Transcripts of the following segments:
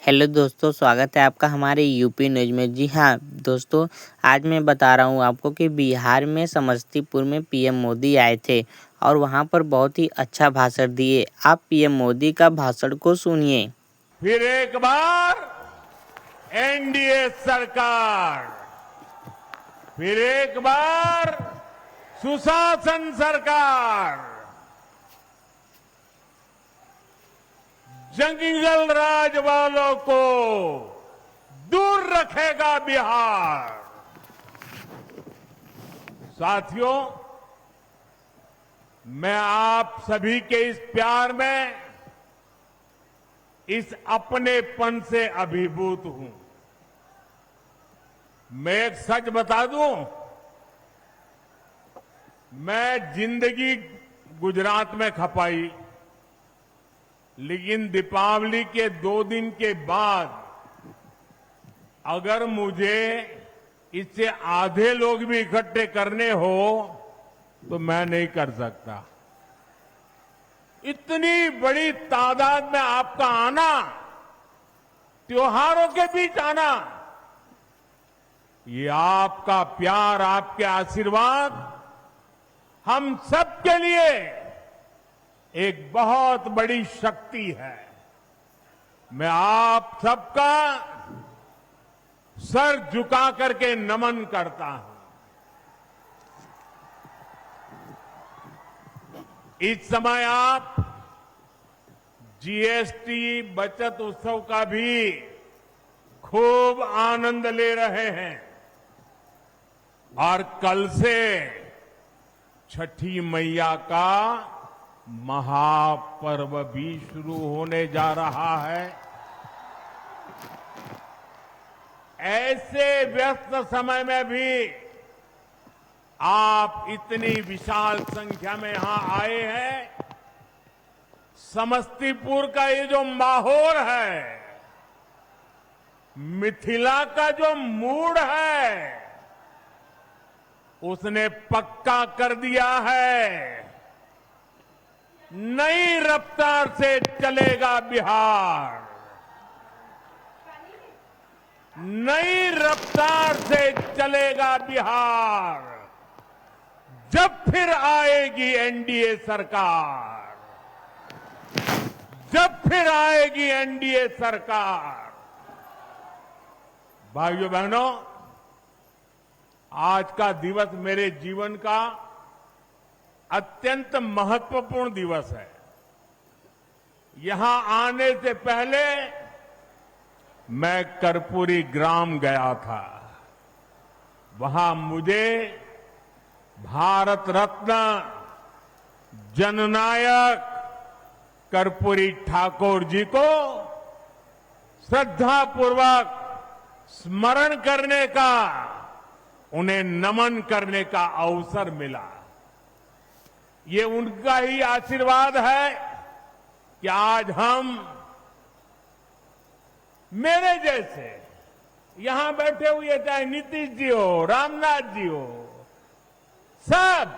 Hello दोस्तों, स्वागत है आपका हमारे यूपी न्यूज़ में। जी हाँ दोस्तों, आज मैं बता रहा हूँ आपको कि बिहार में समस्तीपुर में पीएम मोदी आए थे और वहाँ पर बहुत ही अच्छा भाषण दिए। आप पीएम मोदी का भाषण को सुनिए। फिर एक बार एनडीए सरकार, फिर एक बार सुशासन सरकार, जंगल राज वालों को दूर रखेगा बिहार। साथियों, मैं आप सभी के इस प्यार में, इस अपनेपन से अभिभूत हूं। मैं एक सच बता दूं, मैं जिंदगी गुजरात में खपाई, लेकिन दीपावली के 2 दिन के बाद अगर मुझे इससे आधे लोग भी इकट्ठे करने हो तो मैं नहीं कर सकता। इतनी बड़ी तादाद में आपका आना, त्योहारों के बीच आना, ये आपका प्यार, आपके आशीर्वाद हम सबके लिए एक बहुत बड़ी शक्ति है। मैं आप सबका सर झुका करके नमन करता हूं। इस समय आप जीएसटी बचत उत्सव का भी खूब आनंद ले रहे हैं और कल से छठी मैया का महापर्व भी शुरू होने जा रहा है। ऐसे व्यस्त समय में भी आप इतनी विशाल संख्या में यहां आए हैं। समस्तीपुर का ये जो माहौल है, मिथिला का जो मूड है, उसने पक्का कर दिया है, नई रफ्तार से चलेगा बिहार, नई रफ्तार से चलेगा बिहार। जब फिर आएगी एनडीए सरकार, जब फिर आएगी एनडीए सरकार। भाइयों बहनों, आज का दिवस मेरे जीवन का अत्यंत महत्वपूर्ण दिवस है। यहां आने से पहले मैं कर्पूरी ग्राम गया था। वहां मुझे भारत रत्न जननायक कर्पूरी ठाकुर जी को श्रद्धापूर्वक स्मरण करने का, उन्हें नमन करने का अवसर मिला। ये उनका ही आशीर्वाद है कि आज हम, मेरे जैसे यहां बैठे हुए, चाहे नीतीश जी हो, रामनाथ जी हो, सब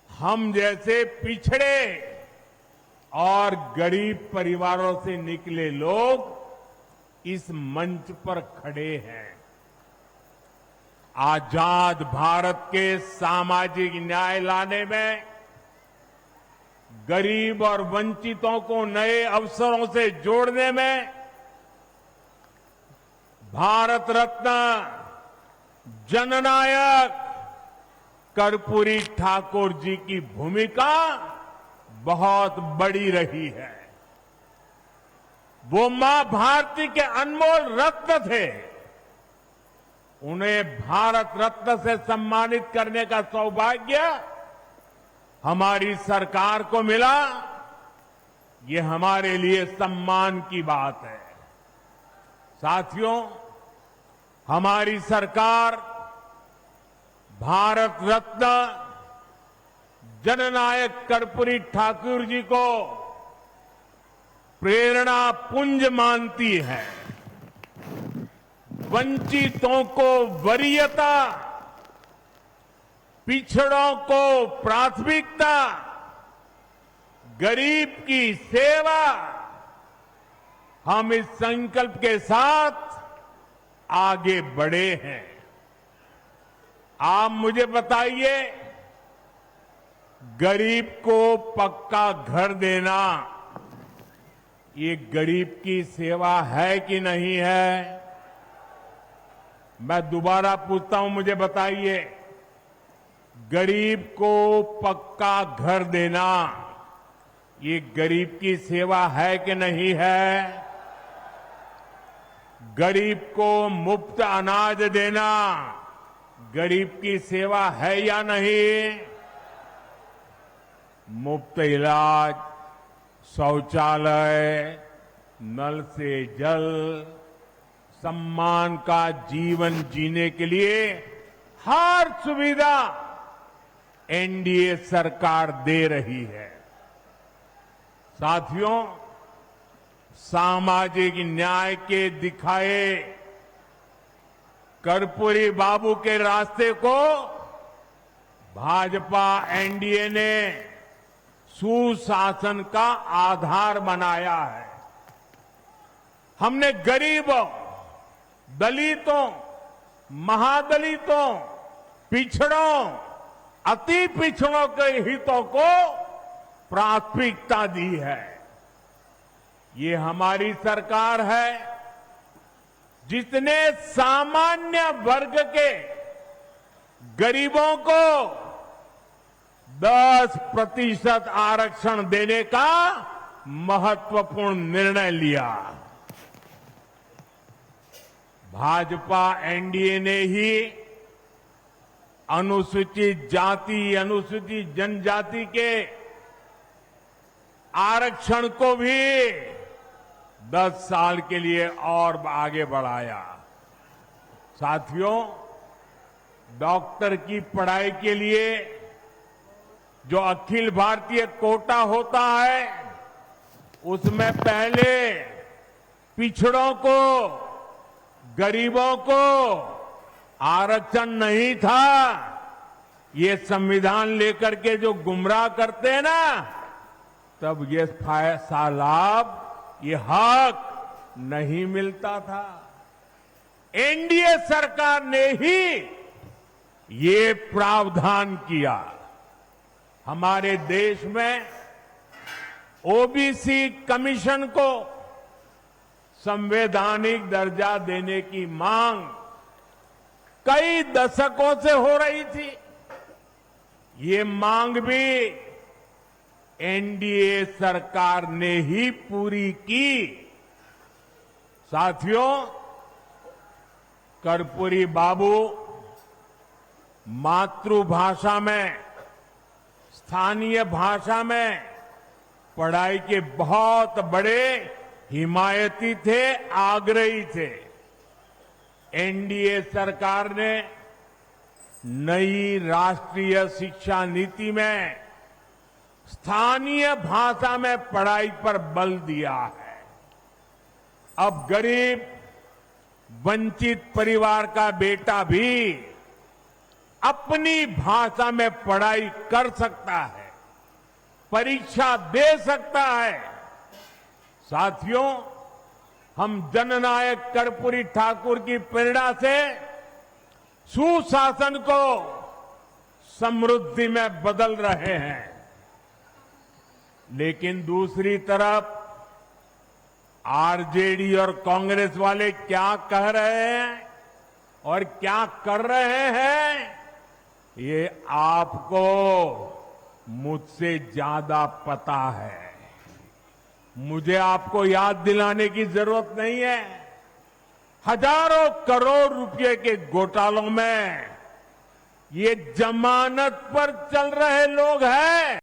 हम जैसे पिछड़े और गरीब परिवारों से निकले लोग इस मंच पर खड़े हैं। आजाद भारत के सामाजिक न्याय लाने में, गरीब और वंचितों को नए अवसरों से जोड़ने में भारत रत्न जननायक कर्पूरी ठाकुर जी की भूमिका बहुत बड़ी रही है। वो मां भारती के अनमोल रत्न थे। उन्हें भारत रत्न से सम्मानित करने का सौभाग्य हमारी सरकार को मिला। ये हमारे लिए सम्मान की बात है। साथियों, हमारी सरकार भारत रत्न जननायक कर्पूरी ठाकुर जी को प्रेरणा पुंज मानती है। वंचितों को वरीयता, पिछड़ों को प्राथमिकता, गरीब की सेवा हम इस संकल्प के साथ आगे बढ़े हैं। आप मुझे बताइए, गरीब को पक्का घर देना ये गरीब की सेवा है कि नहीं है? मैं दोबारा पूछता हूं, मुझे बताइए, गरीब को पक्का घर देना ये गरीब की सेवा है कि नहीं है? गरीब को मुफ्त अनाज देना गरीब की सेवा है या नहीं? मुफ्त इलाज, शौचालय, नल से जल, सम्मान का जीवन जीने के लिए हर सुविधा एनडीए सरकार दे रही है। साथियों, सामाजिक न्याय के दिखाए कर्पूरी बाबू के रास्ते को भाजपा एनडीए ने सुशासन का आधार बनाया है। हमने गरीबों, दलितों, महादलितों, पिछड़ों, अति पिछड़ों के हितों को प्राथमिकता दी है। ये हमारी सरकार है जिसने सामान्य वर्ग के गरीबों को 10% आरक्षण देने का महत्वपूर्ण निर्णय लिया। भाजपा एनडीए ने ही अनुसूचित जाति, अनुसूचित जनजाति के आरक्षण को भी 10 साल के लिए और आगे बढ़ाया। साथियों, डॉक्टर की पढ़ाई के लिए जो अखिल भारतीय कोटा होता है, उसमें पहले पिछड़ों को, गरीबों को आरक्षण नहीं था। ये संविधान लेकर के जो गुमराह करते हैं ना, तब ये फायदा लाभ, ये हक नहीं मिलता था। एनडीए सरकार ने ही ये प्रावधान किया। हमारे देश में ओबीसी कमीशन को संवैधानिक दर्जा देने की मांग कई दशकों से हो रही थी। ये मांग भी एनडीए सरकार ने ही पूरी की। साथियों, कर्पूरी बाबू मातृभाषा में, स्थानीय भाषा में पढ़ाई के बहुत बड़े हिमायती थे, आग्रही थे। एनडीए सरकार ने नई राष्ट्रीय शिक्षा नीति में स्थानीय भाषा में पढ़ाई पर बल दिया है। अब गरीब, वंचित परिवार का बेटा भी अपनी भाषा में पढ़ाई कर सकता है, परीक्षा दे सकता है। साथियों, हम जननायक कर्पूरी ठाकुर की प्रेरणा से सुशासन को समृद्धि में बदल रहे हैं। लेकिन दूसरी तरफ आरजेडी और कांग्रेस वाले क्या कह रहे हैं और क्या कर रहे हैं, ये आपको मुझसे ज्यादा पता है। मुझे आपको याद दिलाने की जरूरत नहीं है। हजारों करोड़ रुपए के घोटालों में ये जमानत पर चल रहे लोग हैं।